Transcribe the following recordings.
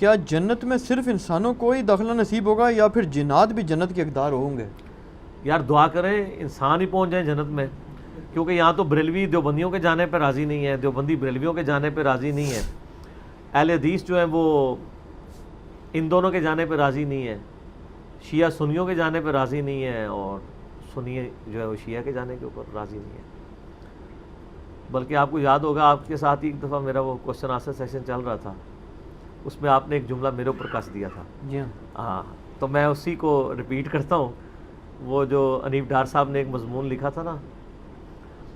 کیا جنت میں صرف انسانوں کو ہی داخلہ نصیب ہوگا یا پھر جنات بھی جنت کے حقدار ہوں گے؟ یار دعا کریں انسان ہی پہنچ جائیں جنت میں، کیونکہ یہاں تو بریلوی دیوبندیوں کے جانے پہ راضی نہیں ہے، دیوبندی بریلویوں کے جانے پہ راضی نہیں ہے، اہل حدیث جو ہیں وہ ان دونوں کے جانے پہ راضی نہیں ہے، شیعہ سنیوں کے جانے پہ راضی نہیں ہے، اور سنی جو ہے وہ شیعہ کے جانے کے اوپر راضی نہیں ہے۔ بلکہ آپ کو یاد ہوگا، آپ کے ساتھ ہی ایک دفعہ میرا وہ کوشچن آنسر سیشن چل رہا تھا، اس میں آپ نے ایک جملہ میرے اوپر کس دیا تھا۔ جی ہاں، تو میں اسی کو ریپیٹ کرتا ہوں۔ وہ جو انیف ڈار صاحب نے ایک مضمون لکھا تھا نا،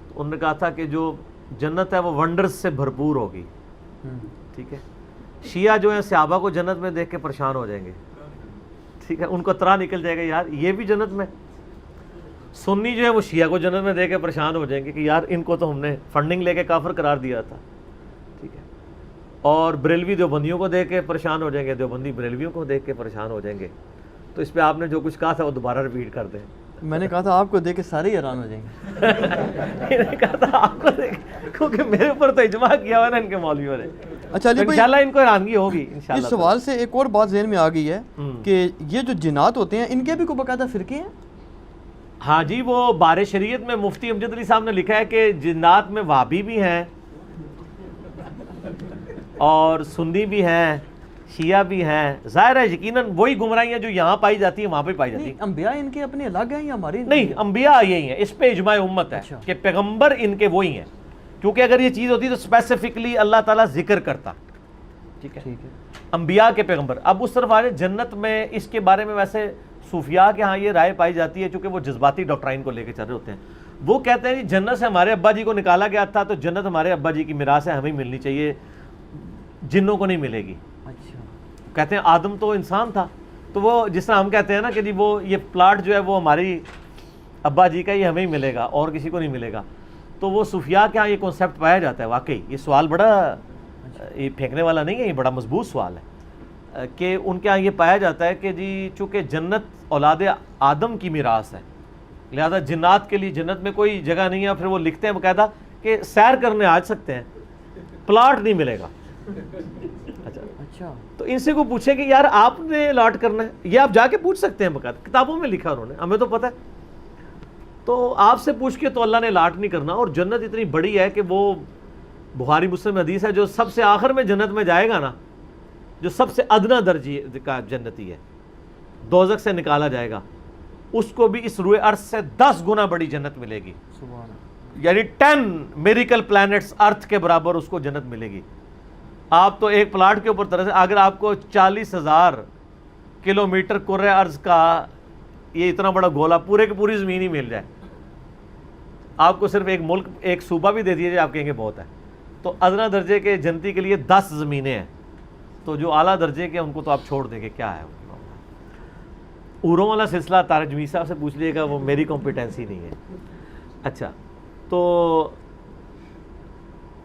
انہوں نے کہا تھا کہ جو جنت ہے وہ ونڈرز سے بھرپور ہوگی، ٹھیک ہے۔ شیعہ جو ہیں صحابہ کو جنت میں دیکھ کے پریشان ہو جائیں گے، ٹھیک ہے، ان کو اطراء نکل جائے گا یار یہ بھی جنت میں۔ سنی جو ہے وہ شیعہ کو جنت میں دیکھ کے پریشان ہو جائیں گے کہ یار ان کو تو ہم نے فنڈنگ لے کے کافر قرار دیا تھا، ٹھیک ہے۔ اور بریلوی دیوبندیوں کو دیکھ کے پریشان ہو جائیں گے، دیوبندی بریلویوں کو دیکھ کے پریشان ہو جائیں گے۔ تو اس پہ آپ نے جو کچھ کہا تھا وہ دوبارہ ریپیٹ کر دیں۔ میں نے کہا تھا آپ کو دیکھ کے سارے ہی حیران ہو جائیں گے۔ میں نے کہا تھا آپ کو دیکھ، کیونکہ میرے اوپر تو اجماع کیا ہوا نا ان کے مولویوں نے۔ اچھا علی بھائی، انشاءاللہ ان کو حیرانگی ہوگی انشاءاللہ۔ اس سوال سے ایک اور بات ذہن میں آ گئی ہے کہ یہ جو جنات ہوتے ہیں ان کے بھی کوئی باقاعدہ فرقے ہیں؟ ہاں جی، وہ بار شریعت میں مفتی امجد علی صاحب نے لکھا ہے کہ جنات میں وہابی بھی ہیں اور سنی بھی ہیں، شیعہ بھی ہیں۔ ظاہر ہے یقیناً وہی گمراہیاں جو یہاں پائی جاتی ہیں وہاں پہ پائی جاتی ہیں۔ انبیاء ان کے اپنے الگ ہیں یا ہمارے؟ نہیں، انبیاء یہی ہیں، اس پہ اجماع امت ہے کہ پیغمبر ان کے وہی ہیں، کیونکہ اگر یہ چیز ہوتی تو اسپیسیفکلی اللہ تعالیٰ ذکر کرتا، ٹھیک ہے، انبیاء کے پیغمبر۔ اب اس طرف آج جنت میں اس کے بارے میں ویسے صوفیاء کے ہاں یہ رائے پائی جاتی ہے، چونکہ وہ جذباتی ڈاکٹرائن کو لے کے چل رہے ہوتے ہیں۔ وہ کہتے ہیں جی جنت سے ہمارے ابا جی کو نکالا گیا تھا تو جنت ہمارے ابا جی کی میراث ہے، ہمیں ملنی چاہیے، جنوں کو نہیں ملے گی۔ کہتے ہیں آدم تو انسان تھا، تو وہ جس طرح ہم کہتے ہیں نا کہ جی وہ یہ پلاٹ جو ہے وہ ہماری ابا جی کا، یہ ہمیں ہی ملے گا اور کسی کو نہیں ملے گا۔ تو وہ صوفیاء کے ہاں یہ کنسیپٹ پایا جاتا ہے۔ واقعی یہ سوال بڑا یہ پھینکنے والا نہیں ہے، یہ بڑا مضبوط سوال ہے کہ ان کے ہاں یہ پایا جاتا ہے کہ جی چونکہ جنت اولاد آدم کی میراث ہے، لہذا جنات کے لیے جنت میں کوئی جگہ نہیں ہے۔ پھر وہ لکھتے ہیں باقاعدہ کہ سیر کرنے آ سکتے ہیں، پلاٹ نہیں ملے گا۔ اچھا، تو ان سے کو پوچھے کہ یار آپ نے الاٹ کرنا ہے، یہ آپ جا کے پوچھ سکتے ہیں، باقاعدہ کتابوں میں لکھا انہوں نے، ہمیں تو پتہ ہے۔ تو آپ سے پوچھ کے تو اللہ نے الاٹ نہیں کرنا۔ اور جنت اتنی بڑی ہے کہ وہ بخاری مسلم حدیث ہے، جو سب سے آخر میں جنت میں جائے گا نا، جو سب سے ادنا درجے کا جنتی ہے، دوزخ سے نکالا جائے گا، اس کو بھی اس روئے ارض سے 10 گنا بڑی جنت ملے گی، یعنی 10 میریکل پلانٹس ارتھ کے برابر اس کو جنت ملے گی۔ آپ تو ایک پلاٹ کے اوپر طرح سے اگر آپ کو 40,000 کلومیٹر کرۂ ارض کا یہ اتنا بڑا گولا پورے کی پوری زمین ہی مل جائے، آپ کو صرف ایک ملک ایک صوبہ بھی دے دیے جائے، آپ کہیں گے بہت ہے۔ تو ادنا درجے کے جنتی کے لیے 10 زمینیں ہیں، تو جو اعلیٰ درجے کے ان کو تو آپ چھوڑ دیں گے، کیا ہے اوروں والا سلسلہ طارق جمیل صاحب سے پوچھ لیے گا، وہ میری کمپیٹنسی نہیں ہے۔ اچھا، تو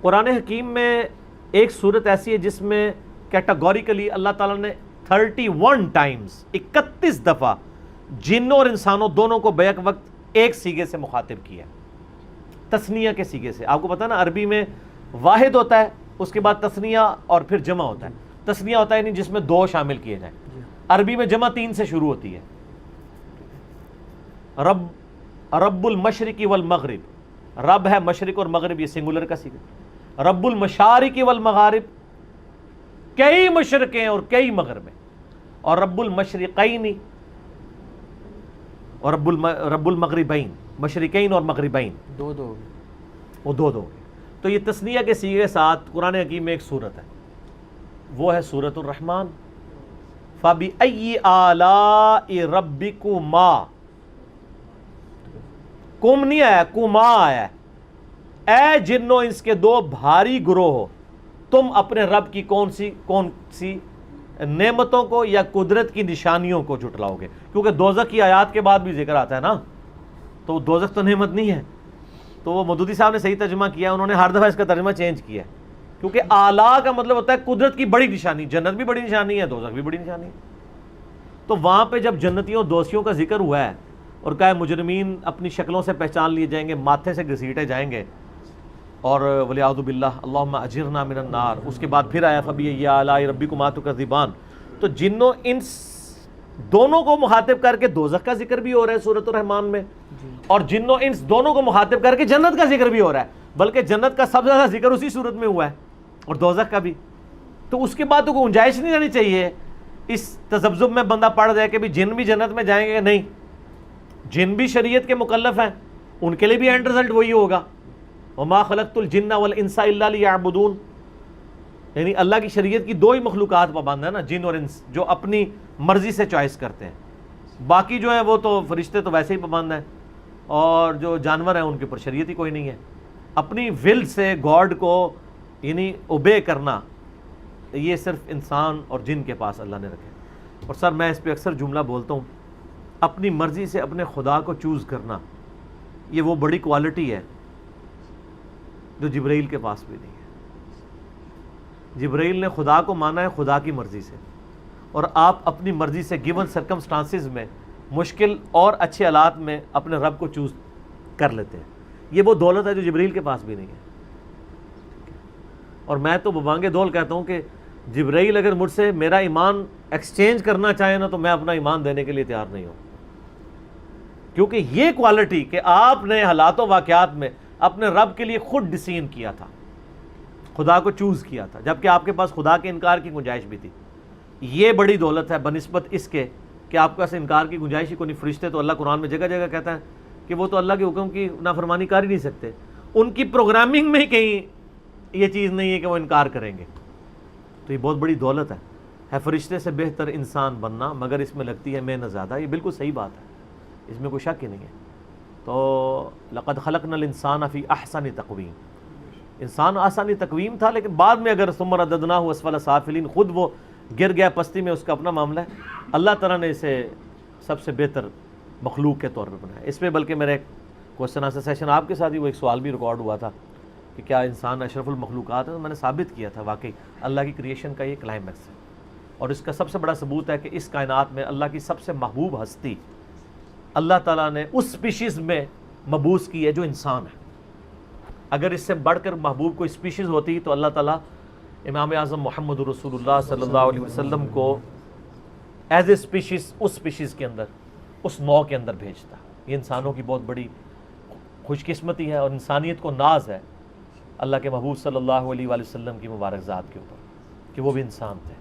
قرآن حکیم میں ایک صورت ایسی ہے جس میں کیٹاگوریکلی اللہ تعالیٰ نے 31 ٹائمز 31 دفعہ جنوں اور انسانوں دونوں کو بیک وقت ایک سیغے سے مخاطب کیا، تثنیہ کے سیغے سے۔ آپ کو پتہ ہے نا عربی میں واحد ہوتا ہے، اس کے بعد تثنیہ اور پھر جمع ہوتا ہے۔ تثنیہ ہوتا ہے یعنی جس میں 2 شامل کیے جائیں، عربی میں جمع 3 سے شروع ہوتی ہے۔ رب المشرق والمغرب، رب ہے مشرق اور مغرب، یہ سنگولر کا سیغہ۔ رب المشارق والمغارب، کئی مشرقیں اور کئی مغربیں، اور رب المشرقین اور رب المغربین، مشرقین اور مغربین، وہ دو تو یہ تثنیہ کے سیغے ساتھ قرآن حکیم میں ایک صورت ہے، وہ ہے سورۃ الرحمن۔ فَبِأَيِّ آلَاءِ رَبِّكُمَا، کم نہیں آیا، کما آیا ہے۔ اے جنوں انس کے 2 بھاری گروہ ہو، تم اپنے رب کی کون سی نعمتوں کو یا قدرت کی نشانیوں کو جھٹلاؤ گے؟ کیونکہ دوزخ کی آیات کے بعد بھی ذکر آتا ہے نا، تو دوزخ تو نعمت نہیں ہے۔ تو وہ مودودی صاحب نے صحیح ترجمہ کیا، انہوں نے ہر دفعہ اس کا ترجمہ چینج کیا ہے، کیونکہ اعلیٰ کا مطلب ہوتا ہے قدرت کی بڑی نشانی، جنت بھی بڑی نشانی ہے، دوزخ بھی بڑی نشانی ہے۔ تو وہاں پہ جب جنتیوں دوستیوں کا ذکر ہوا ہے اور کہا مجرمین اپنی شکلوں سے پہچان لیے جائیں گے، ماتھے سے گھسیٹے جائیں گے، اور ولیعوذ باللہ اللہم اجرنا من النار، اس کے بعد پھر آیا فبی آلاء ربکما تکذبان. تو جن و انس دونوں کو مخاطب کر کے دوزخ کا ذکر بھی ہو رہا ہے سورۃ الرحمن میں، اور جن و انس دونوں کو مخاطب کر کے جنت کا ذکر بھی ہو رہا ہے، بلکہ جنت کا سب سے زیادہ ذکر اسی صورت میں ہوا ہے اور دوزخ کا بھی. تو اس کے بعد تو کوئی گنجائش نہیں رہنی چاہیے اس تذبذب میں بندہ پڑھ جائے کہ بھی جن بھی جنت میں جائیں گے. نہیں، جن بھی شریعت کے مکلف ہیں، ان کے لیے بھی اینڈ رزلٹ وہی ہوگا. وما خلقت الجن والانس الا لیعبدون، یعنی اللہ کی شریعت کی دو ہی مخلوقات پابند ہیں نا، جن اور انس، جو اپنی مرضی سے چوائس کرتے ہیں. باقی جو ہیں وہ تو فرشتے تو ویسے ہی پابند ہیں، اور جو جانور ہیں ان کے اوپر شریعت ہی کوئی نہیں ہے. اپنی ول سے گاڈ کو یعنی اوبے کرنا، یہ صرف انسان اور جن کے پاس اللہ نے رکھے. اور سر میں اس پہ اکثر جملہ بولتا ہوں، اپنی مرضی سے اپنے خدا کو چوز کرنا، یہ وہ بڑی کوالٹی ہے جو جبرائیل کے پاس بھی نہیں ہے. جبرائیل نے خدا کو مانا ہے خدا کی مرضی سے، اور آپ اپنی مرضی سے گیون سرکمسٹانسز میں مشکل اور اچھے حالات میں اپنے رب کو چوز کر لیتے ہیں. یہ وہ دولت ہے جو جبرائیل کے پاس بھی نہیں ہے. اور میں تو ببانگے دول کہتا ہوں کہ جبرائیل اگر مجھ سے میرا ایمان ایکسچینج کرنا چاہے نا، تو میں اپنا ایمان دینے کے لیے تیار نہیں ہوں. کیونکہ یہ کوالٹی کہ آپ نے حالات و واقعات میں اپنے رب کے لیے خود ڈسین کیا تھا، خدا کو چوز کیا تھا، جبکہ آپ کے پاس خدا کے انکار کی گنجائش بھی تھی. یہ بڑی دولت ہے بنسبت اس کے کہ آپ کا انکار کی گنجائش ہی کوئی نہیں. فرشتے تو اللہ قرآن میں جگہ جگہ کہتا ہے کہ وہ تو اللہ کے حکم کی نافرمانی کر ہی نہیں سکتے. ان کی پروگرامنگ میں ہی کہیں یہ چیز نہیں ہے کہ وہ انکار کریں گے. تو یہ بہت بڑی دولت ہے فرشتے سے بہتر انسان بننا، مگر اس میں لگتی ہے محنت زیادہ. یہ بالکل صحیح بات ہے، اس میں کوئی شک ہی نہیں ہے. تو لقد خلقنا الانسان فی احسن تقویم، انسان آسانی تقویم تھا، لیکن بعد میں اگر ثم رددناہ اسفل سافلین، خود وہ گر گیا پستی میں، اس کا اپنا معاملہ ہے. اللہ تعالیٰ نے اسے سب سے بہتر مخلوق کے طور پر بنایا. اس پہ بلکہ میرا ایک کوشچن آنسر سیشن آپ کے ساتھ ہی وہ ایک سوال بھی ریکارڈ ہوا تھا کہ کیا انسان اشرف المخلوقات ہے. تو میں نے ثابت کیا تھا واقعی اللہ کی کریشن کا یہ کلائمیکس ہے، اور اس کا سب سے بڑا ثبوت ہے کہ اس کائنات میں اللہ کی سب سے محبوب ہستی اللہ تعالیٰ نے اس اسپیشیز میں مبعوث کی ہے جو انسان ہے. اگر اس سے بڑھ کر محبوب کوئی اسپیشیز ہوتی تو اللہ تعالیٰ امام اعظم محمد رسول اللہ صلی اللہ علیہ وسلم کو ایز اے اسپیشیز اس اسپیشیز کے اندر، اس نوع کے اندر بھیجتا. یہ انسانوں کی بہت بڑی خوش قسمتی ہے اور انسانیت کو ناز ہے اللہ کے محبوب صلی اللہ علیہ وسلم کی مبارک ذات کے اوپر کہ وہ بھی انسان تھے.